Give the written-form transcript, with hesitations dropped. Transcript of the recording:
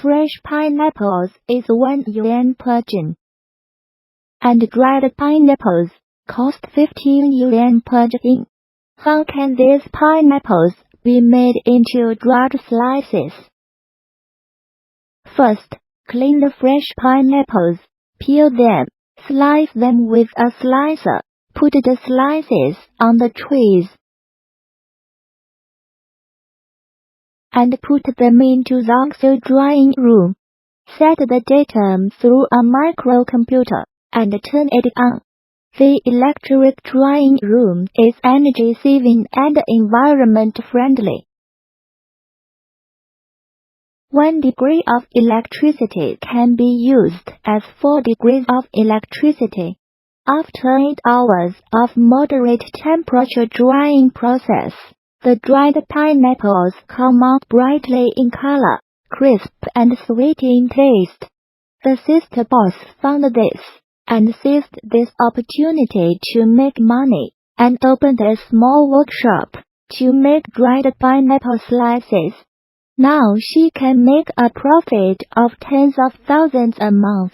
fresh pineapples is 1 yuan per jin, and dried pineapples cost 15 yuan per jin. How can these pineapples be made into dried slices? First, clean the fresh pineapples, peel them, slice them with a slicer, put the slices on the trays, and put them into Zhongxu drying room. Set the datum through a microcomputer and turn it on. The electric drying room is energy-saving and environment-friendly. 1 degree of electricity can be used as 4 degrees of electricity. After 8 hours of moderate temperature drying process, the dried pineapples come out brightly in color, crisp and sweet in taste. The sister boss found this and seized this opportunity to make money and opened a small workshop to make dried pineapple slices. Now she can make a profit of tens of thousands a month.